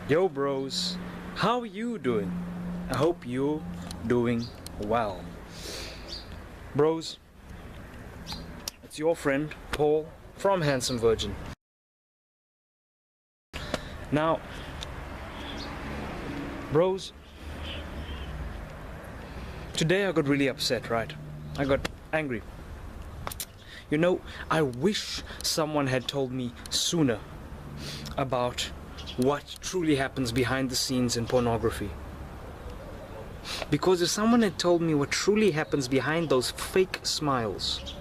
Yo bros, how are you doing? I hope you're doing well. Bros, it's your friend Paul from Handsome Virgin. Now, bros, today I got really upset, right? I got angry. You know, I wish someone had told me sooner about what truly happens behind the scenes in pornography. Because if someone had told me what truly happens behind those fake smiles,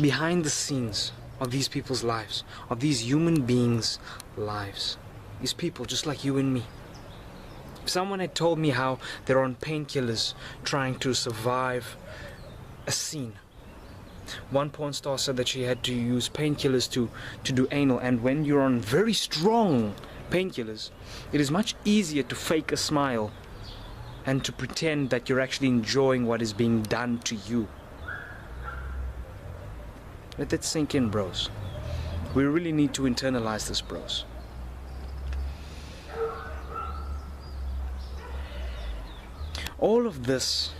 behind the scenes of these people's lives, of these human beings' lives, these people just like you and me. If someone had told me how they're on painkillers trying to survive a scene. One porn star said that she had to use painkillers to do anal, and when you're on very strong painkillers, it is much easier to fake a smile and to pretend that you're actually enjoying what is being done to you. Let that sink in, bros. We really need to internalize this, bros. All of this,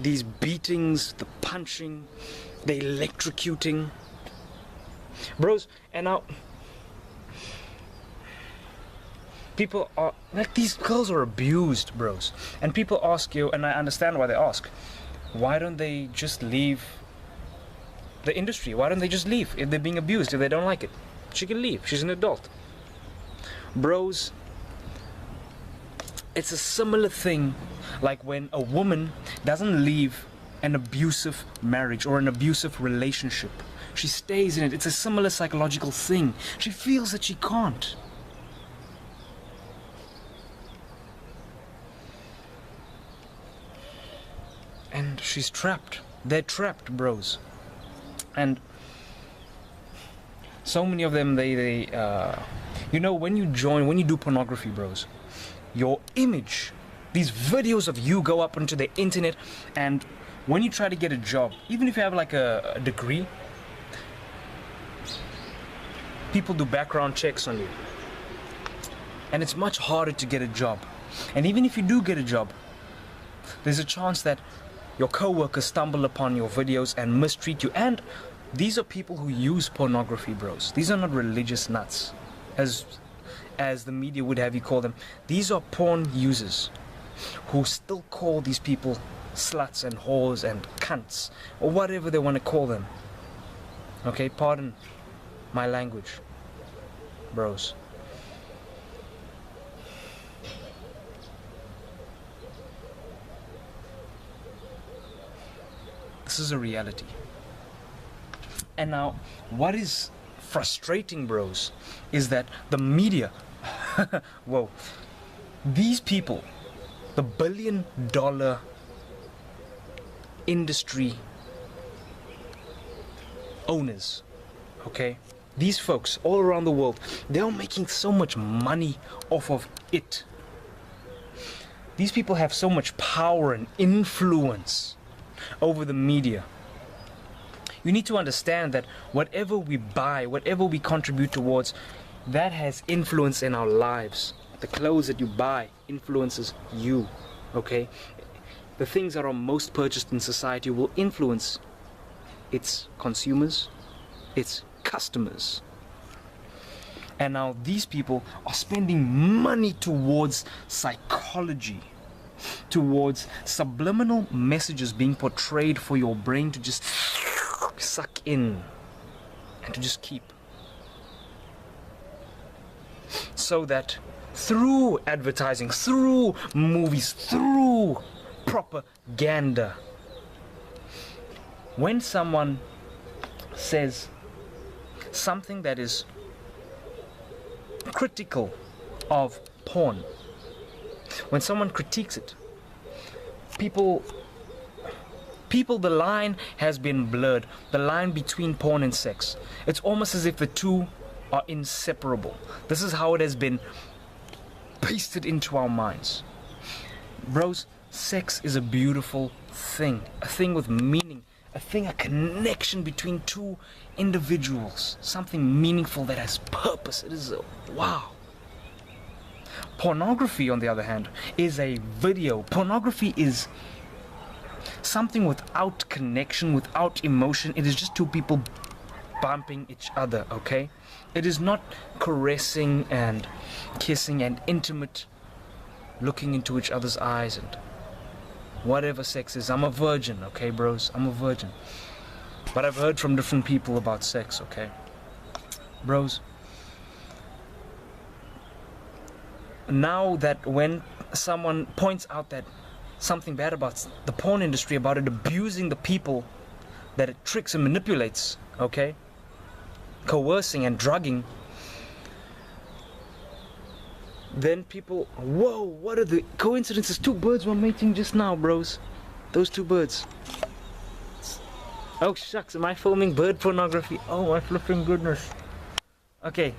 these beatings, the punching, the electrocuting, bros, and now people are like, these girls are abused, bros, and people ask you, and I understand why they ask, why don't they just leave the industry? Why don't they just leave if they're being abused? If they don't like it, she can leave. She's an adult. Bros, it's a similar thing like when a woman doesn't leave an abusive marriage or an abusive relationship. She stays in it. It's a similar psychological thing. She feels that she can't. And she's trapped. They're trapped, bros. And so many of them, you know, when you do pornography, bros, your image, these videos of you go up onto the internet, and when you try to get a job, even if you have like a degree, people do background checks on you. And it's much harder to get a job. And even if you do get a job, there's a chance that your co-workers stumble upon your videos and mistreat you. And these are people who use pornography, bros. These are not religious nuts, as the media would have you call them. These are porn users who still call these people sluts and whores and cunts, or whatever they want to call them. Okay, pardon my language, bros. This is a reality. And now, what is frustrating, bros, is that the media, whoa, these people, the billion-dollar industry owners, okay, these folks all around the world, they are making so much money off of it. These people have so much power and influence over the media. You need to understand that whatever we buy, whatever we contribute towards, that has influence in our lives. The clothes that you buy influences you, okay? The things that are most purchased in society will influence its consumers, its customers. And now these people are spending money towards psychology, towards subliminal messages being portrayed for your brain to just suck in and to just keep. So that through advertising, through movies, through propaganda, when someone says something that is critical of porn, when someone critiques it, people, the line has been blurred. The line between porn and sex. It's almost as if the two are inseparable. This is how it has been pasted into our minds. Bros, Sex is a beautiful thing, a thing with meaning, a connection between two individuals, something meaningful that has purpose. It is wow. Pornography, on the other hand, is a video. Pornography is something without connection, without emotion. It is just two people bumping each other, okay? It is not caressing and kissing and intimate, looking into each other's eyes and whatever sex is. I'm a virgin, okay, bros? I'm a virgin. But I've heard from different people about sex, okay? Bros, now that when someone points out that something bad about the porn industry, about it abusing the people that it tricks and manipulates, okay, coercing and drugging, then people, whoa, what are the coincidences? Two birds were mating just now, bros. Those two birds. Oh shucks, am I filming bird pornography? Oh my flipping goodness. Okay,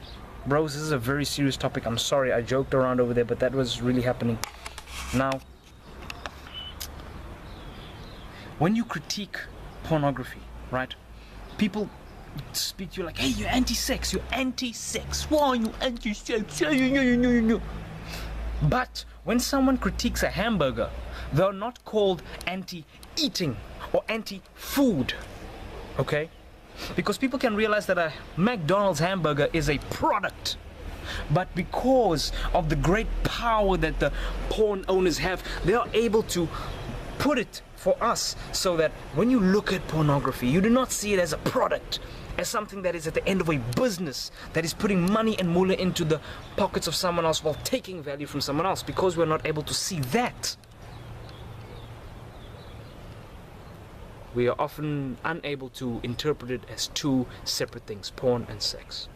bros, this is a very serious topic. I'm sorry, I joked around over there, but that was really happening. Now, when you critique pornography, right, people speak to you like, hey, you're anti-sex, you're anti-sex, why are you anti-sex? But when someone critiques a hamburger, they're not called anti-eating or anti-food, okay? Because people can realize that a McDonald's hamburger is a product, but because of the great power that the porn owners have, they are able to put it for us so that when you look at pornography, you do not see it as a product, as something that is at the end of a business that is putting money and moolah into the pockets of someone else while taking value from someone else. Because we're not able to see that, we are often unable to interpret it as two separate things, porn and sex,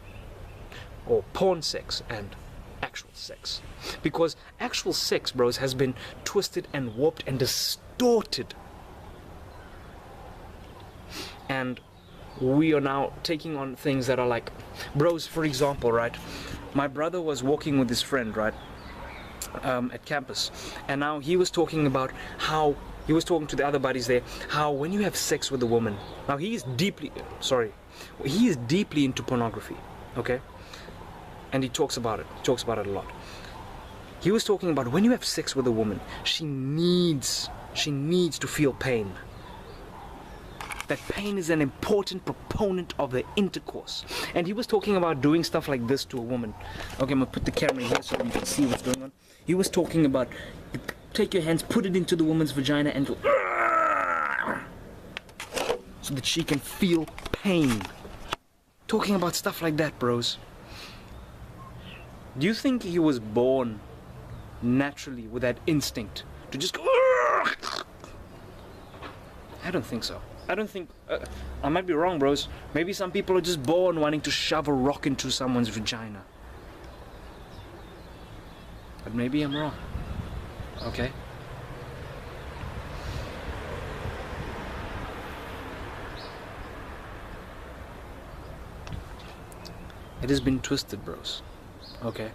or porn sex and actual sex. Because actual sex, bros, has been twisted and warped and distorted, and we are now taking on things that are like, bros, for example, right, my brother was walking with his friend, right, at campus, and now he was talking about how he was talking to the other buddies there, how when you have sex with a woman, now he is deeply into pornography, okay, and he talks about it a lot. He was talking about when you have sex with a woman, she needs to feel pain. That pain is an important proponent of the intercourse. And he was talking about doing stuff like this to a woman. Okay, I'm gonna put the camera here so you can see what's going on. He was talking about, you take your hands, put it into the woman's vagina and go, so that she can feel pain. Talking about stuff like that, bros. Do you think he was born naturally with that instinct to just go? I don't think so. I don't think, I might be wrong, bros. Maybe some people are just born wanting to shove a rock into someone's vagina. But maybe I'm wrong. Okay? It has been twisted, bros. Okay?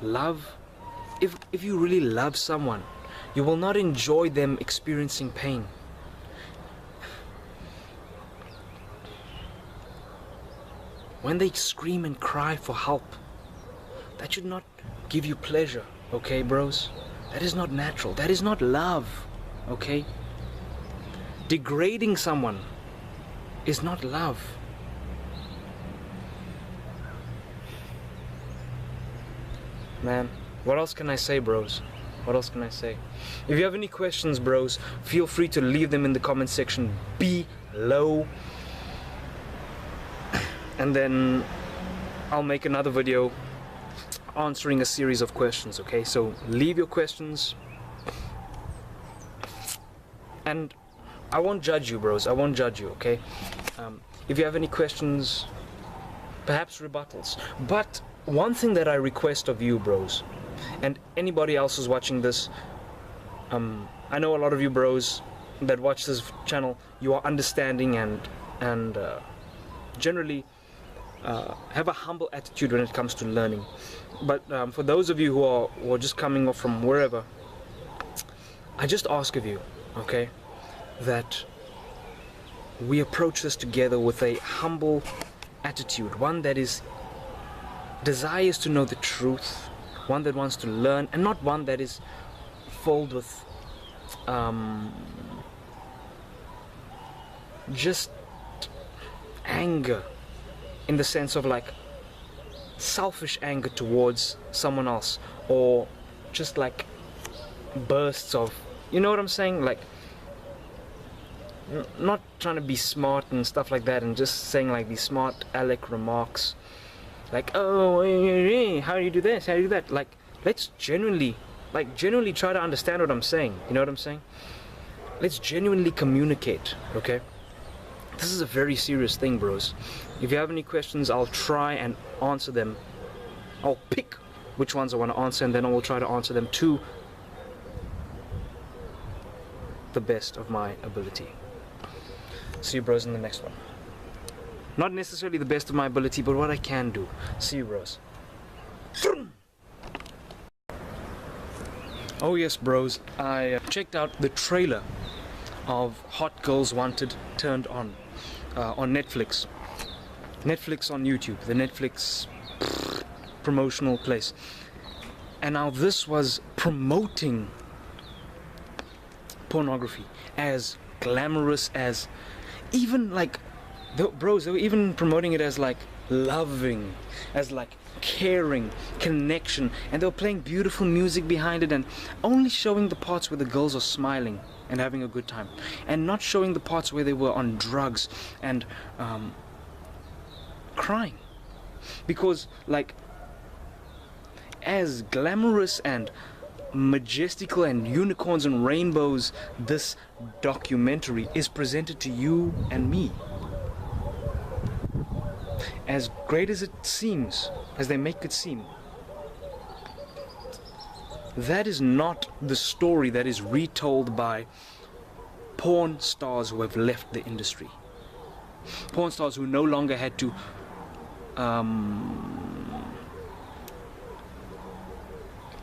Love, if you really love someone, you will not enjoy them experiencing pain. When they scream and cry for help, that should not give you pleasure, okay, bros? That is not natural. That is not love, okay? Degrading someone is not love. Man, what else can I say, bros? What else can I say? If you have any questions, bros, feel free to leave them in the comment section below. And then I'll make another video answering a series of questions, okay? So leave your questions. And I won't judge you, bros. I won't judge you, okay? If you have any questions, perhaps rebuttals. But one thing that I request of you, bros, and anybody else who's watching this, I know a lot of you bros that watch this channel, you are understanding and generally have a humble attitude when it comes to learning. But for those of you who are just coming off from wherever, I just ask of you, okay, that we approach this together with a humble attitude, one that desires to know the truth, one that wants to learn, and not one that is filled with just anger, in the sense of like selfish anger towards someone else, or just like bursts of, you know what I'm saying, like not trying to be smart and stuff like that, and just saying like these smart aleck remarks like, oh, how do you do this, how do you do that. Like, let's genuinely try to understand what I'm saying. You know what I'm saying? Let's genuinely communicate, okay? This is a very serious thing, bros. If you have any questions, I'll try and answer them. I'll pick which ones I want to answer, and then I will try to answer them to the best of my ability. See you, bros, in the next one. Not necessarily the best of my ability, but what I can do. See you, bros. Oh yes, bros, I checked out the trailer of Hot Girls Wanted Turned On Netflix. Netflix on YouTube, the Netflix promotional place. And now this was promoting pornography as glamorous, as even like, bros, they were even promoting it as like loving, as like caring, connection, and they were playing beautiful music behind it, and only showing the parts where the girls are smiling and having a good time, and not showing the parts where they were on drugs and crying. Because like, as glamorous and majestical and unicorns and rainbows this documentary is presented to you and me, as great as it seems, as they make it seem, that is not the story that is retold by porn stars who have left the industry. Porn stars who no longer had to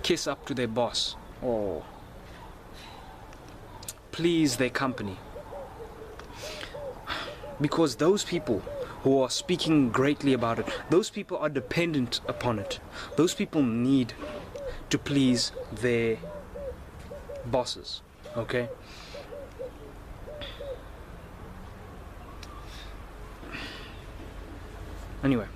kiss up to their boss or please their company. Because those people who are speaking greatly about it, those people are dependent upon it. Those people need to please their bosses, okay? Anyway.